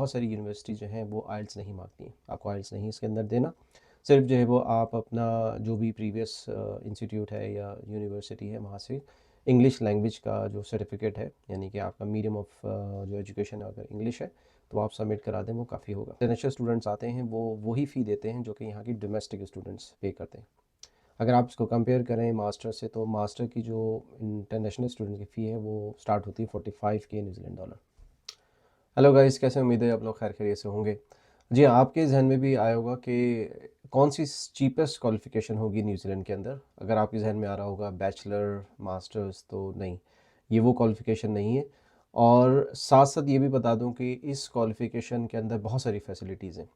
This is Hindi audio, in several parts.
बहुत सारी यूनिवर्सिटी जो हैं वो आइल्स नहीं मांगती हैं, आपको आइल्स नहीं इसके अंदर देना। सिर्फ जो है वो आप अपना जो भी प्रीवियस इंस्टीट्यूट है या यूनिवर्सिटी है वहाँ से इंग्लिश लैंग्वेज का जो सर्टिफिकेट है, यानी कि आपका मीडियम ऑफ जो एजुकेशन है अगर इंग्लिश है तो आप सबमिट करा दें, वो काफ़ी होगा। इंटरनेशनल स्टूडेंट्स आते हैं वो वही फ़ी देते हैं जो कि यहाँ की डोमेस्टिक स्टूडेंट्स पे करते हैं। अगर आप इसको कंपेयर करें मास्टर से तो मास्टर की जो इंटरनेशनल स्टूडेंट की फ़ी है वो स्टार्ट होती है 45K New Zealand dollar. Hello guys, कैसे उम्मीद है आप लोग खैर खैरियत से होंगे। जी हाँ, आपके जहन में भी आया होगा कि कौन सी चीपेस्ट क्वालिफ़िकेशन होगी न्यूजीलैंड के अंदर। अगर आपके जहन में आ रहा होगा बैचलर मास्टर्स, तो नहीं, ये वो क्वालिफ़िकेशन नहीं है। और साथ साथ ये भी बता दूं कि इस क्वालिफ़िकेशन के अंदर बहुत सारी फैसिलिटीज़ हैं।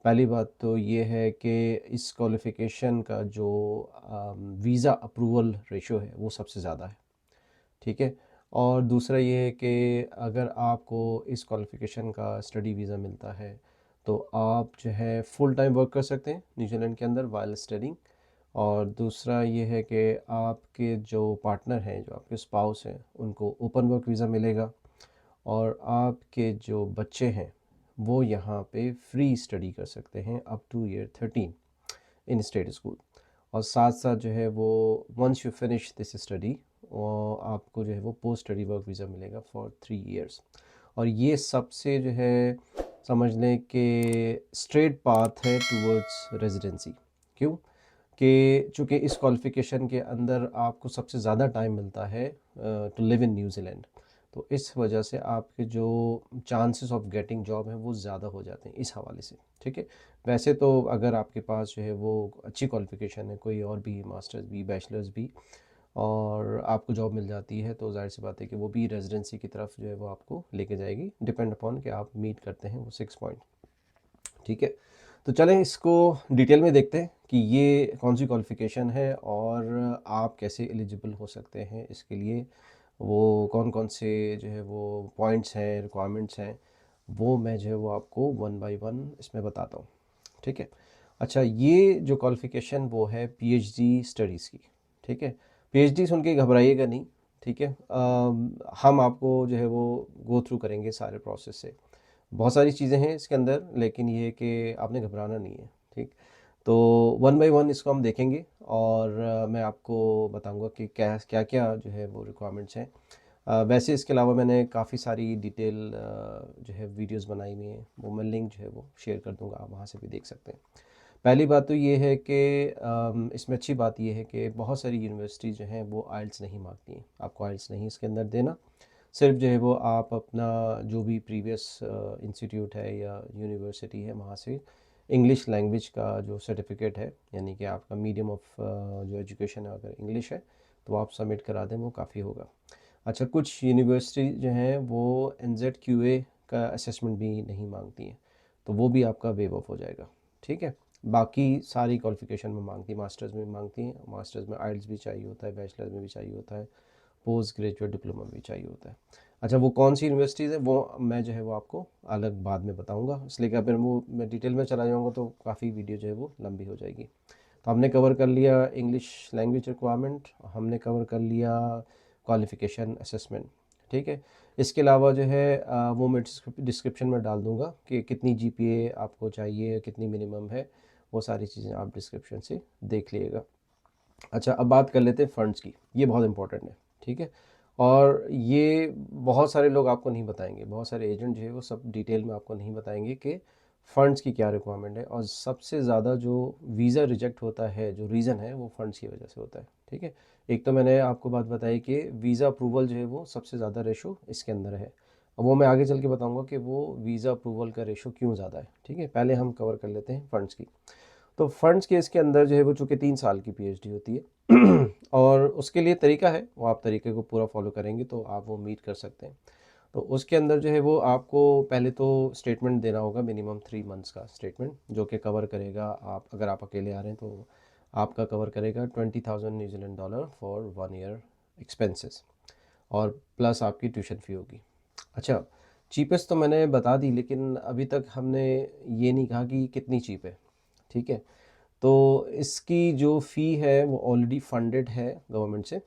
पहली बात तो ये है कि इस क्वालिफ़िकेशन का जो वीज़ा अप्रूवल रेशो है वो सबसे ज़्यादा है, ठीक है। और दूसरा ये है कि अगर आपको इस क्वालिफ़िकेशन का स्टडी वीज़ा मिलता है तो आप जो है फुल टाइम वर्क कर सकते हैं न्यूजीलैंड के अंदर वाइल स्टडिंग। और दूसरा ये है कि आपके जो पार्टनर हैं, जो आपके स्पाउस हैं, उनको ओपन वर्क वीज़ा मिलेगा। और आपके जो बच्चे हैं वो यहाँ पे फ्री स्टडी कर सकते हैं up to year 13 in state school. और साथ साथ जो है वो once you finish this study और आपको जो है वो पोस्ट स्टडी वर्क वीज़ा मिलेगा फॉर 3 इयर्स। और ये सबसे जो है समझ लें कि स्ट्रेट पाथ है टूवर्ड्स रेजिडेंसी। क्यों? कि चूँकि इस क्वालिफ़िकेशन के अंदर आपको सबसे ज़्यादा टाइम मिलता है टू लिव इन न्यूजीलैंड, तो इस वजह से आपके जो चांसेस ऑफ गेटिंग जॉब है वो ज़्यादा हो जाते हैं इस हवाले से, ठीक है। वैसे तो अगर आपके पास जो है वो अच्छी क्वालिफ़िकेशन है, कोई और भी मास्टर्स भी बैचलर्स भी, और आपको जॉब मिल जाती है तो जाहिर सी बात है कि वो भी रेजिडेंसी की तरफ जो है वो आपको लेके जाएगी, डिपेंड अपॉन कि आप मीट करते हैं वो 6 पॉइंट, ठीक है। तो चलें इसको डिटेल में देखते हैं कि ये कौन सी क्वालिफ़िकेशन है और आप कैसे एलिजिबल हो सकते हैं इसके लिए। वो कौन कौन से जो है वो पॉइंट्स हैं, रिक्वायरमेंट्स हैं, वो मैं जो है वो आपको वन बाय वन इसमें बताता हूँ, ठीक है। अच्छा, ये जो क्वालिफ़िकेशन वो है पीएचडी स्टडीज़ की, ठीक है। पीएचडी सुन के घबराइएगा नहीं, ठीक है। हम आपको जो है वो गो थ्रू करेंगे सारे प्रोसेस से। बहुत सारी चीज़ें हैं इसके अंदर, लेकिन ये है कि आपने घबराना नहीं है, ठीक। तो वन बाय वन इसको हम देखेंगे और मैं आपको बताऊंगा कि क्या क्या क्या जो है वो रिक्वायरमेंट्स हैं। वैसे इसके अलावा मैंने काफ़ी सारी डिटेल जो है वीडियोस बनाई हुई हैं, वो मैं लिंक जो है वो शेयर कर दूंगा, आप वहाँ से भी देख सकते हैं। पहली बात तो ये है कि इसमें अच्छी बात ये है कि बहुत सारी यूनिवर्सिटी जो हैं वो आइल्स नहीं मांगती हैं, आपको आइल्स नहीं इसके अंदर देना। सिर्फ जो है वो आप अपना जो भी प्रीवियस इंस्टीट्यूट है या यूनिवर्सिटी है वहाँ से इंग्लिश लैंग्वेज का जो सर्टिफिकेट है, यानी कि आपका मीडियम ऑफ जो एजुकेशन है अगर इंग्लिश है तो आप सबमिट करा दें, वो काफ़ी होगा। अच्छा, कुछ यूनिवर्सिटी जो हैं वो NZQA का असेसमेंट भी नहीं मांगती हैं, तो वो भी आपका वेव ऑफ हो जाएगा, ठीक है। बाकी सारी क्वालिफ़िकेशन में मांगती, मास्टर्स में मांगती हैं, मास्टर्स में आइल्स भी चाहिए होता है, बैचलर्स में भी चाहिए होता है, पोस्ट ग्रेजुएट डिप्लोमा भी चाहिए होता है। अच्छा, वो कौन सी यूनिवर्सिटीज़ है वो मैं जो है वो आपको अलग बाद में बताऊंगा, इसलिए कि अगर वो मैं डिटेल में चला जाऊंगा तो काफ़ी वीडियो जो है वो लंबी हो जाएगी। तो हमने कवर कर लिया इंग्लिश लैंग्वेज रिक्वायरमेंट, हमने कवर कर लिया क्वालिफ़िकेशन असेसमेंट, ठीक है। इसके अलावा जो है वो मैं डिस्क्रिप्शन में डाल दूंगा कि कितनी जीपीए आपको चाहिए, कितनी मिनिमम है, वो सारी चीज़ें आप डिस्क्रिप्शन से देख लीजिएगा। अच्छा, अब बात कर लेते हैं फ़ंड्स की, ये बहुत इंपॉर्टेंट है, ठीक है। और ये बहुत सारे लोग आपको नहीं बताएंगे, बहुत सारे एजेंट जो है वो सब डिटेल में आपको नहीं बताएंगे कि फ़ंड्स की क्या रिक्वायरमेंट है। और सबसे ज़्यादा जो वीज़ा रिजेक्ट होता है, जो रीज़न है वो फ़ंड्स की वजह से होता है, ठीक है। एक तो मैंने आपको बात बताई कि वीज़ा अप्रूवल जो है वो सबसे ज़्यादा रेशो इसके अंदर है, अब वो मैं आगे चल के बताऊँगा कि वो वीज़ा अप्रूवल का रेशो क्यों ज़्यादा है, ठीक है। पहले हम कवर कर लेते हैं फ़ंड्स की। तो फंड्स केस के अंदर जो है वो चूँकि 3 साल की पीएचडी होती है और उसके लिए तरीका है, वो आप तरीके को पूरा फॉलो करेंगे तो आप वो मीट कर सकते हैं। तो उसके अंदर जो है वो आपको पहले तो स्टेटमेंट देना होगा, मिनिमम 3 मंथ्स का स्टेटमेंट, जो कि कवर करेगा, आप अगर आप अकेले आ रहे हैं तो आपका कवर करेगा 20,000 New Zealand dollar for 1 year expenses, और प्लस आपकी ट्यूशन फ़ी होगी। अच्छा, चीपेस्ट तो मैंने बता दी, लेकिन अभी तक हमने ये नहीं कहा कि कितनी चीप है, ठीक है। तो इसकी जो फ़ी है वो ऑलरेडी फंडेड है गवर्नमेंट से।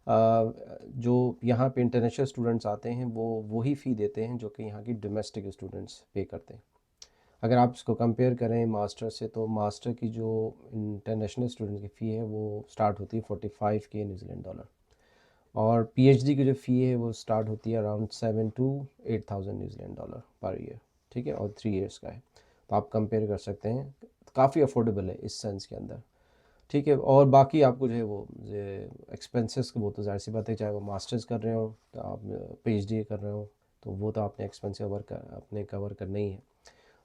जो यहाँ पे इंटरनेशनल स्टूडेंट्स आते हैं वो वही फ़ी देते हैं जो कि यहाँ की डोमेस्टिक स्टूडेंट्स पे करते हैं। अगर आप इसको कंपेयर करें मास्टर से, तो मास्टर की जो इंटरनेशनल स्टूडेंट की फ़ी है वो स्टार्ट होती है 45K न्यूजीलैंड डॉलर, और पीएचडी की जो फ़ी है वो स्टार्ट होती है around 7 to 8,000 New Zealand dollar per year, ठीक है, और 3 इयर्स का है। तो आप कंपेयर कर सकते हैं, काफ़ी अफोर्डेबल है इस सेंस के अंदर, ठीक है। और बाकी आपको जो है वो एक्सपेंसेस, वो तो जाहिर सी बात है, चाहे वो मास्टर्स कर रहे हो तो आप पीएचडी कर रहे हो, तो वो तो आपने एक्सपेंस अपने कवर करना ही है।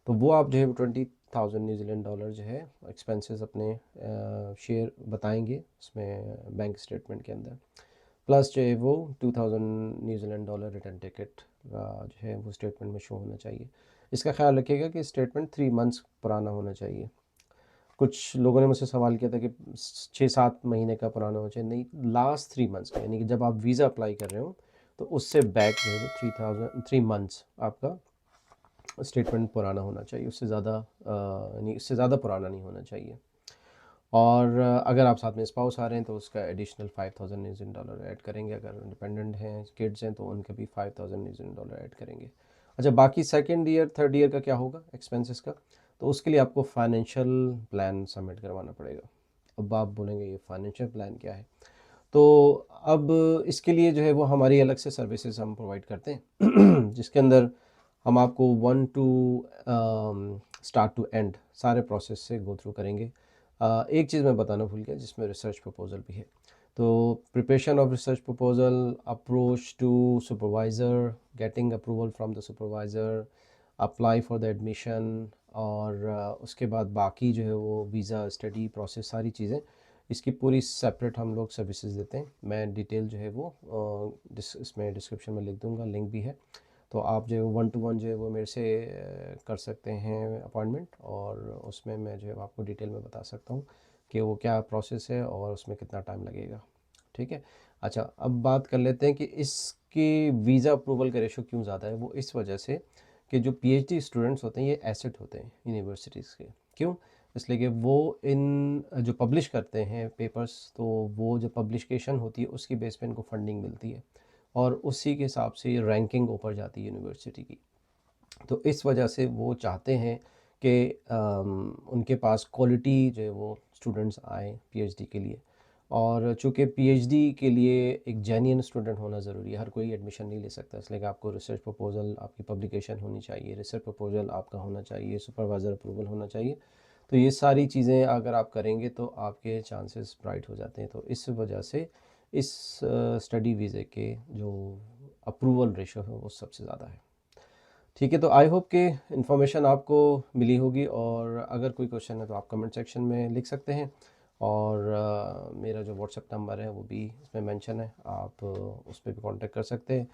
तो वो आप जो है 20,000 न्यूजीलैंड डॉलर जो है एक्सपेंसेस अपने शेयर बताएंगे उसमें बैंक स्टेटमेंट के अंदर, प्लस जो है वो 2,000 न्यूजीलैंड डॉलर रिटर्न टिकट जो है वो स्टेटमेंट में शो होना चाहिए। इसका ख्याल रखिएगा कि स्टेटमेंट 3 मंथ्स पुराना होना चाहिए। कुछ लोगों ने मुझसे सवाल किया था कि 6-7 महीने का पुराना होना चाहिए, नहीं, लास्ट 3 मंथ्स का, यानी कि जब आप वीज़ा अप्लाई कर रहे हो तो उससे बैक जो है वो 3 मंथ्स आपका स्टेटमेंट पुराना होना चाहिए, उससे ज़्यादा यानी इससे ज़्यादा पुराना नहीं होना चाहिए। और अगर आप साथ में स्पाउस आ रहे हैं तो उसका एडिशनल 5,000 न्यूजीलैंड डॉलर ऐड करेंगे। अगर इंडिपेंडेंट हैं, किड्स हैं, तो उनके भी 5,000 न्यूजीलैंड डॉलर ऐड करेंगे। अच्छा, बाकी सेकेंड ईयर थर्ड ईयर का क्या होगा एक्सपेंसेस का, तो उसके लिए आपको फाइनेंशियल प्लान सबमिट करवाना पड़ेगा। अब आप बोलेंगे ये फाइनेंशियल प्लान क्या है, तो अब इसके लिए जो है वो हमारी अलग से सर्विसेज हम प्रोवाइड करते हैं जिसके अंदर हम आपको 1 to स्टार्ट टू एंड सारे प्रोसेस से गो थ्रू करेंगे। एक चीज़ मैं बताना भूल गया, जिसमें रिसर्च प्रपोजल भी है। तो preparation of research proposal, approach to supervisor, getting approval from the supervisor, apply for the admission, और उसके बाद बाकी जो है वो वीज़ा, स्टडी प्रोसेस, सारी चीज़ें, इसकी पूरी सेपरेट हम लोग सर्विसेज देते हैं। मैं डिटेल जो है वो इसमें डिस्क्रिप्शन में लिख दूंगा, लिंक भी है। तो आप जो है 1 to 1 जो है वो मेरे से कर सकते हैं अपॉइंटमेंट, और उसमें मैं जो है आपको डिटेल में बता सकता हूँ कि वो क्या प्रोसेस है और उसमें कितना टाइम लगेगा, ठीक है। अच्छा, अब बात कर लेते हैं कि इसके वीज़ा अप्रूवल का रेशो क्यों ज़्यादा है। वो इस वजह से कि जो पीएचडी स्टूडेंट्स होते हैं ये एसेट होते हैं यूनिवर्सिटीज़ के। क्यों? इसलिए कि वो इन जो पब्लिश करते हैं पेपर्स, तो वो जो पब्लिकेशन होती है उसकी बेस पे इनको फंडिंग मिलती है, और उसी के हिसाब से रैंकिंग ऊपर जाती है यूनिवर्सिटी की। तो इस वजह से वो चाहते हैं कि उनके पास क्वालिटी जो है वो स्टूडेंट्स आए पीएचडी के लिए। और चूँकि पीएचडी के लिए एक जेन्युइन स्टूडेंट होना ज़रूरी है, हर कोई एडमिशन नहीं ले सकता, इसलिए कि आपको रिसर्च प्रपोजल, आपकी पब्लिकेशन होनी चाहिए, रिसर्च प्रपोजल आपका होना चाहिए, सुपरवाइज़र अप्रूवल होना चाहिए। तो ये सारी चीज़ें अगर आप करेंगे तो आपके चांसेस ब्राइट हो जाते हैं। तो इस वजह से इस स्टडी वीज़े के जो अप्रूवल रेशो है वो सबसे ज़्यादा है, ठीक है। तो आई होप कि इन्फॉर्मेशन आपको मिली होगी, और अगर कोई क्वेश्चन है तो आप कमेंट सेक्शन में लिख सकते हैं, और मेरा जो व्हाट्सएप नंबर है वो भी इसमें मेंशन है, आप उस पर भी कांटेक्ट कर सकते हैं।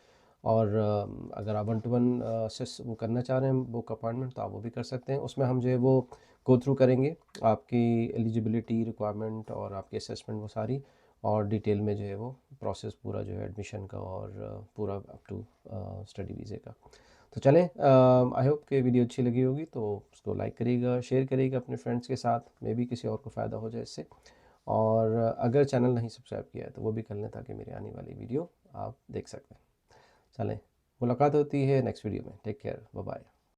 और अगर आप 1 to 1 से वो करना चाह रहे हैं बुक अपॉइंटमेंट, तो आप वो भी कर सकते हैं। उसमें हम जो है वो गो थ्रू करेंगे आपकी एलिजिबिलिटी रिक्वायरमेंट और आपकी असेसमेंट, वो सारी, और डिटेल में जो है वो प्रोसेस पूरा जो है एडमिशन का, और पूरा अप टू स्टडी वीज़े का। तो चलें, आई होप कि वीडियो अच्छी लगी होगी, तो उसको लाइक करिएगा, शेयर करिएगा अपने फ्रेंड्स के साथ, मे भी किसी और को फ़ायदा हो जाए इससे। और अगर चैनल नहीं सब्सक्राइब किया है तो वो भी कर लें, ताकि मेरी आने वाली वीडियो आप देख सकते हैं। चलें, मुलाकात होती है नेक्स्ट वीडियो में। Take care, bye bye.